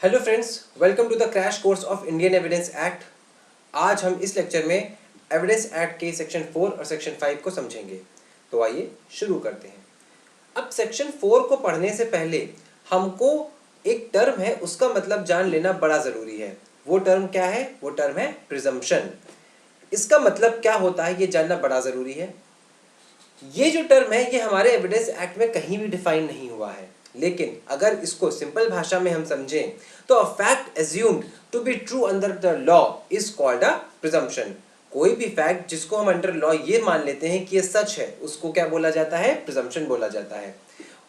Hello friends, welcome to the crash course of Indian Evidence Act. आज हम इस lecture में एविडेंस एक्ट के सेक्शन 4 और सेक्शन 5 को समझेंगे। तो आइए शुरू करते हैं। अब सेक्शन 4 को पढ़ने से पहले हमको एक टर्म है उसका मतलब जान लेना बड़ा ज़रूरी है। वो टर्म क्या है? वो टर्म है प्रिजम्पशन। इसका मतलब क्या होता है ये जानना बड़ा ज़रूरी है। ये जो टर्म है ये हमारे एविडेंस एक्ट में कहीं भी डिफाइन नहीं हुआ है, लेकिन अगर इसको सिंपल भाषा में हम समझें तो a fact assumed to be true under the law is called a presumption. कोई भी फैक्ट जिसको हम अंडर लॉ ये मान लेते हैं कि ये सच है उसको क्या बोला जाता है? प्रिजम्पशन बोला जाता है।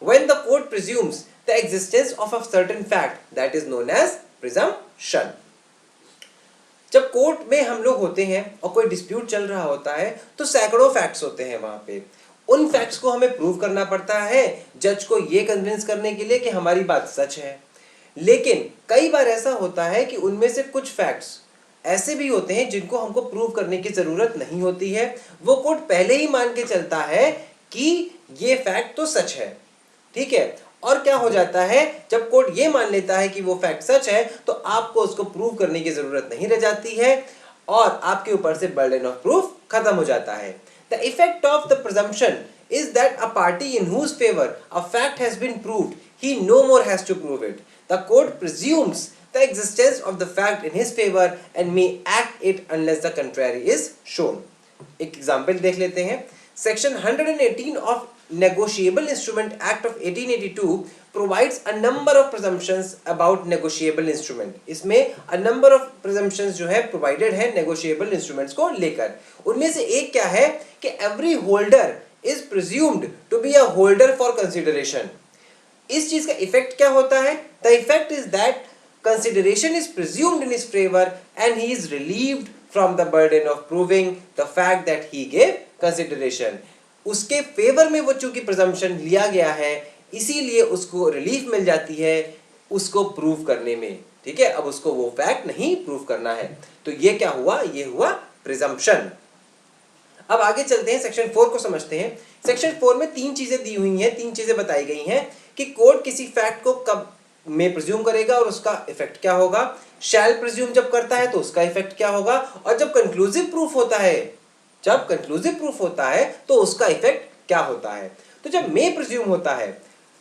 When the court presumes the existence of a certain fact that is known as presumption। जब कोर्ट में हम लोग होते हैं और कोई डिस्प्यूट चल रहा होता है तो सैकड़ों फैक्ट्स होते हैं वहां पे। उन फैक्ट्स को हमें प्रूव करना पड़ता है जज को ये कन्विंस करने के लिए कि हमारी बात सच है। लेकिन कई बार ऐसा होता है कि उनमें से कुछ फैक्ट्स ऐसे भी होते हैं जिनको हमको प्रूव करने की जरूरत नहीं होती है। वो कोर्ट पहले ही मान के चलता है कि ये फैक्ट तो सच है, ठीक है। और क्या हो जाता है, जब कोर्ट ये मान लेता है कि वो फैक्ट सच है तो आपको उसको प्रूव करने की जरूरत नहीं रह जाती है और आपके ऊपर से बर्डन ऑफ प्रूफ खत्म हो जाता है। The effect of the presumption is that a party in whose favor a fact has been proved, he no more has to prove it. The court presumes the existence of the fact in his favor and may act it unless the contrary is shown. एक example देख लेते हैं। Section 118 of Negotiable Instrument Act of 1882 provides a number of presumptions about negotiable instrument। इसमें a number of presumptions जो है provided है negotiable instruments को लेकर। उनमें से एक क्या है कि every holder is presumed to be a holder for consideration। इस चीज का इफेक्ट क्या होता है? The effect is that consideration is presumed in his favor and he is relieved from the burden of proving the fact that he gave consideration। उसके favour में वो चूंकि प्रिजम्पशन लिया गया है इसीलिए उसको रिलीफ मिल जाती है उसको प्रूव करने में, ठीक है। अब उसको वो फैक्ट नहीं प्रूव करना है। तो ये क्या हुआ? ये हुआ प्रिजम्पशन। अब आगे चलते हैं, सेक्शन 4 को समझते हैं। सेक्शन 4 में तीन चीजें दी हुई हैं, तीन चीजें बताई गई हैं कि कोर्ट किसी फैक्ट को कब में प्रिज्यूम करेगा और उसका इफेक्ट क्या होगा। शैल प्रिज्यूम जब करता है तो उसका इफेक्ट क्या होगा, और जब कंक्लूसिव प्रूफ होता है, जब कंक्लूसिव प्रूफ होता है तो उसका इफेक्ट क्या होता है। तो जब मे प्रिज्यूम होता है,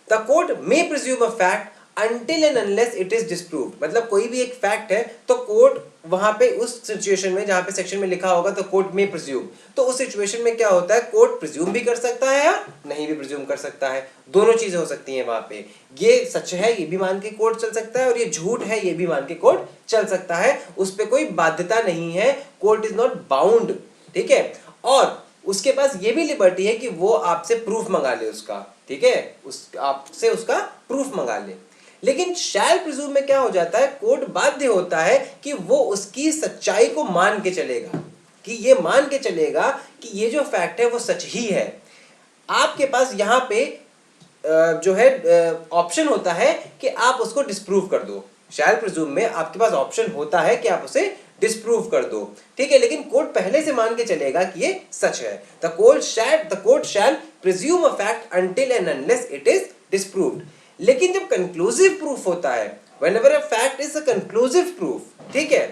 the court may presume a fact until and unless it is disproved। मतलब कोई भी एक फैक्ट है तो कोर्ट वहां पे उस सिचुएशन में जहां पे सेक्शन में लिखा होगा तो कोर्ट में प्रिज्यूम, तो उस सिचुएशन में क्या होता है, कोर्ट प्रिज्यूम भी कर सकता है या नहीं भी प्रिज्यूम कर सकता है। दोनों चीजें हो सकती हैं वहां पे। ये सच है ये भी मान के कोर्ट चल सकता है और ये झूठ है ये भी मान के कोर्ट चल सकता है। उस पर कोई बाध्यता नहीं है, कोर्ट इज नॉट बाउंड, ठीक है। और उसके पास ये भी लिबर्टी है कि वो आपसे प्रूफ मंगा ले उसका, ठीक है, आपसे उसका प्रूफ मंगा ले। लेकिन शैल प्रिज्यूम में क्या हो जाता है, कोर्ट बाध्य होता है कि वो उसकी सच्चाई को मान के चलेगा, कि ये मान के चलेगा कि ये जो फैक्ट है वो सच ही है। आपके पास यहाँ पे जो है ऑप्शन होता है कि आप उसको डिस्प्रूव कर दो। शैल प्रिज्यूम में आपके पास ऑप्शन होता है कि आप उसे डिस्प्रूव कर दो, ठीक है। लेकिन कोर्ट पहले से मान के चलेगा कि ये सच है। The court shell presume a fact until and unless it is disproved। लेकिन जब कंक्लूसिव प्रूफ होता है, whenever a fact is a conclusive proof, ठीक है,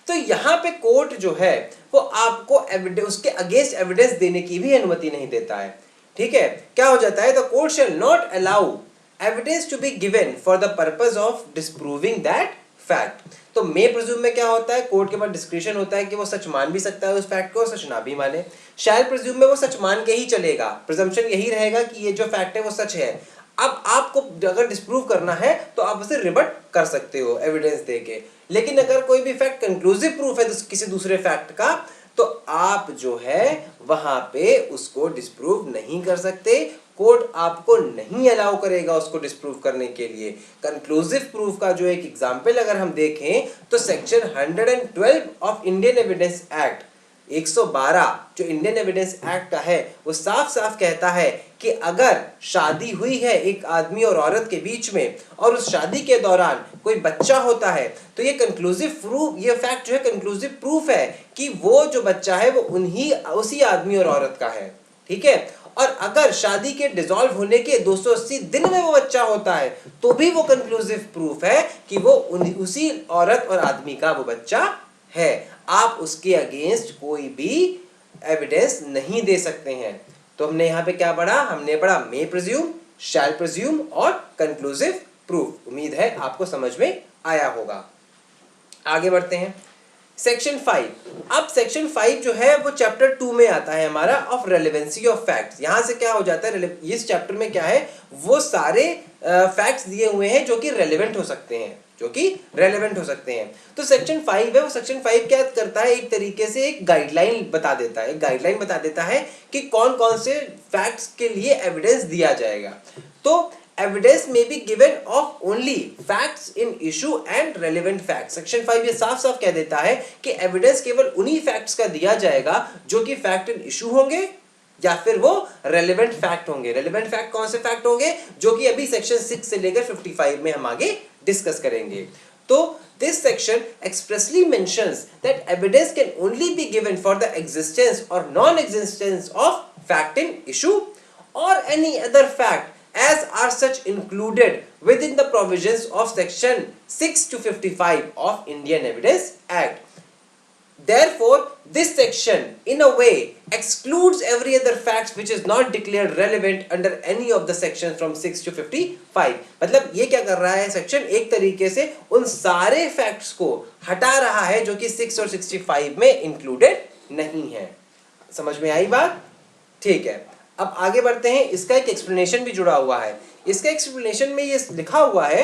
तो यहां पे कोर्ट जो है वो आपको उसके अगेंस्ट एविडेंस देने की भी अनुमति नहीं देता है, ठीक है। क्या हो जाता है, the court shall not allow evidence to be given for the purpose of disproving that fact. तो मे प्रिज्यूम में क्या होता है, कोर्ट के पास डिस्क्रिप्शन होता है कि वो सच मान भी सकता है उस फैक्ट को, सच ना भी माने। शैल प्रिज्यूम में वो सच मान के ही चलेगा, प्रिजम्पशन यही रहेगा कि ये जो फैक्ट है वो सच है। अब आपको अगर डिस्प्रूव करना है तो आप उसे रिबट कर सकते हो एविडेंस देके। लेकिन अगर कोई भी फैक्ट कंक्लूसिव प्रूफ है किसी दूसरे फैक्ट का तो आप जो है वहां पे उसको डिस्प्रूव नहीं कर सकते। कोर्ट आपको नहीं अलाउ करेगा उसको डिस्प्रूव करने के लिए। कंक्लूसिव प्रूफ का जो एक एग्जांपल अगर हम देखें तो section 112 of Indian Evidence act 112 जो इंडियन एविडेंस एक्ट का है वो साफ साफ कहता है कि अगर शादी हुई है एक आदमी और औरत के बीच में और उस शादी के दौरान कोई बच्चा होता है तो ये कंक्लूसिव प्रूफ, ये फैक्ट जो है कंक्लूसिव प्रूफ है कि वो जो बच्चा है वो उसी आदमी और औरत का है, ठीक है। और अगर शादी के डिसॉल्व होने के 280 दिन में वो बच्चा होता है तो भी वो कंक्लूसिव प्रूफ है कि वो उसी औरत और आदमी का वो बच्चा है। आप उसके अगेंस्ट कोई भी एविडेंस नहीं दे सकते हैं। तो हमने यहाँ पे क्या पढ़ा? हमने पढ़ा मे प्रिज्यूम, शैल प्रिज्यूम और कंक्लूसिव प्रूफ। उम्मीद है आपको समझ में आया होगा। आगे बढ़ते हैं सेक्शन 5। अब सेक्शन 5 जो है वो चैप्टर 2 में आता है हमारा, ऑफ रेलेवेंसी ऑफ फैक्ट्स। यहां से क्या हो जाता है, इस चैप्टर में क्या है, वो सारे फैक्ट्स दिए हुए हैं जो कि रेलेवेंट हो सकते हैं, जो कि रेलेवेंट हो सकते हैं। तो सेक्शन 5 है, वो सेक्शन 5 क्या करता है, एक तरीके से एक गाइडलाइन बता देता है, एक गाइडलाइन बता देता है कि कौन कौन से फैक्ट्स के लिए एविडेंस दिया जाएगा। तो evidence may be given of only facts in issue and relevant facts। Section 5 ये साफ साफ कह देता है कि एविडेंस केवल उन्हीं फैक्ट्स का दिया जाएगा जो कि फैक्ट इन इशू होंगे या फिर वो रेलेवेंट फैक्ट होंगे। रेलेवेंट फैक्ट कौन से फैक्ट होंगे, जो कि अभी सेक्शन 6 से लेकर 55 में हम आगे डिस्कस करेंगे। तो this section expressly mentions that evidence can only be given for the existence or non-existence of fact in issue or any other fact as are such included within the provisions of section 6 to 55 of Indian Evidence Act. Therefore, this section in a way excludes every other facts which is not declared relevant under any of the sections from 6 to 55। मतलब ये क्या कर रहा है section, एक तरीके से उन सारे फैक्ट्स को हटा रहा है जो कि 6 और 65 में इंक्लूडेड नहीं है। समझ में आई बात? ठीक है, अब आगे बढ़ते हैं। इसका एक एक्सप्लेनेशन भी जुड़ा हुआ है। इसका एक्सप्लेनेशन में ये लिखा हुआ है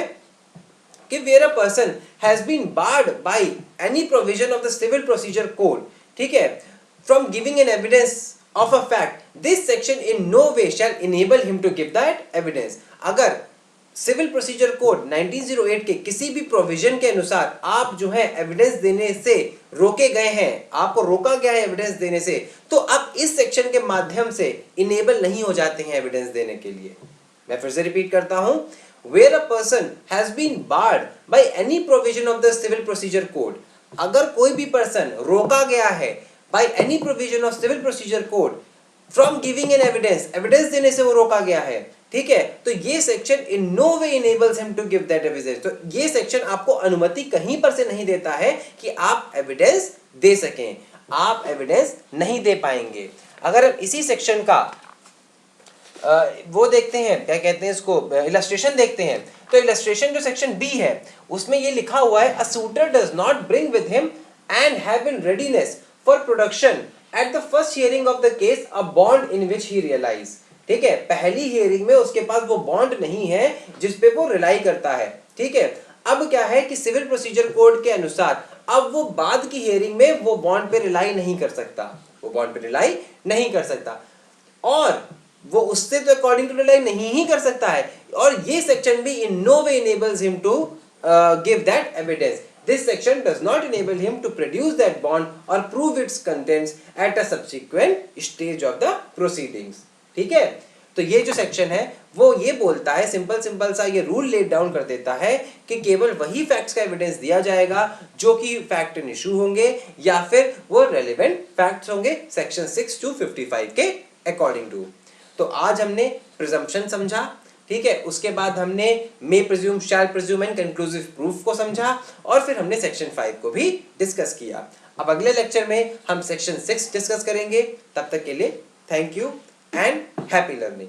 कि where a person has been barred by any provision of the civil procedure code, ठीक है, from giving an evidence of a fact, this section in no way shall enable him to give that evidence। अगर civil procedure code 1908 के किसी भी provision के अनुसार आप जो है एविडेंस देने से रोके गए हैं, आपको रोका गया है एविडेंस देने से, तो आप इस सेक्शन के माध्यम से इनेबल नहीं हो जाते हैं एविडेंस देने के लिए। मैं फिर से रिपीट करता हूं, where a person has been barred by any provision of the civil procedure code, अगर कोई भी पर्सन रोका गया है by any provision of civil procedure code from giving an evidence, evidence देने से वो रोका गया है, ठीक है, तो ये section in no way enables him to give that evidence. तो ये सेक्शन आपको अनुमति कहीं पर से नहीं देता है कि आप एविडेंस दे सकें, आप एविडेंस नहीं दे पाएंगे। अगर हम इसी सेक्शन का वो देखते हैं, क्या कहते हैं इसको, इलस्ट्रेशन देखते हैं, तो इलस्ट्रेशन जो सेक्शन बी है उसमें ये लिखा हुआ है, a suitor does not bring with him and have in readiness for production at the first hearing of the case a bond in which he realize. ठीक है, पहली हियरिंग में उसके पास वो बॉन्ड नहीं है जिस पे वो रिलाई करता है। ठीक है, अब क्या है कि सिविल प्रोसीजर कोड के अनुसार अब वो बाद की हियरिंग में वो बॉन्ड पे रिलाई नहीं कर सकता, वो बॉन्ड पे रिलाई नहीं कर सकता, और वो उससे तो अकॉर्डिंग टू रिलाई नहीं ही कर सकता है, और ये सेक्शन भी in no way enables him to give that evidence. This section does not enable him to produce that bond or prove its contents at a subsequent stage of the proceedings। ठीक है, तो ये जो section है वो ये बोलता है, सिंपल सा ये रूल लेट डाउन कर देता है कि केवल वही फैक्ट्स का एविडेंस दिया जाएगा जो कि फैक्ट इन इशू होंगे या फिर वो रेलेवेंट फैक्ट्स होंगे सेक्शन 6 to 55 के अकॉर्डिंग टू। तो आज हमने प्रिजम्पशन समझा, ठीक है, उसके बाद हमने मे presume, shell presume and conclusive proof को समझा, और फिर हमने सेक्शन 5 को भी डिस्कस किया। अब अगले लेक्चर में हम सेक्शन 6 डिस्कस करेंगे। तब तक के लिए thank you and happy learning।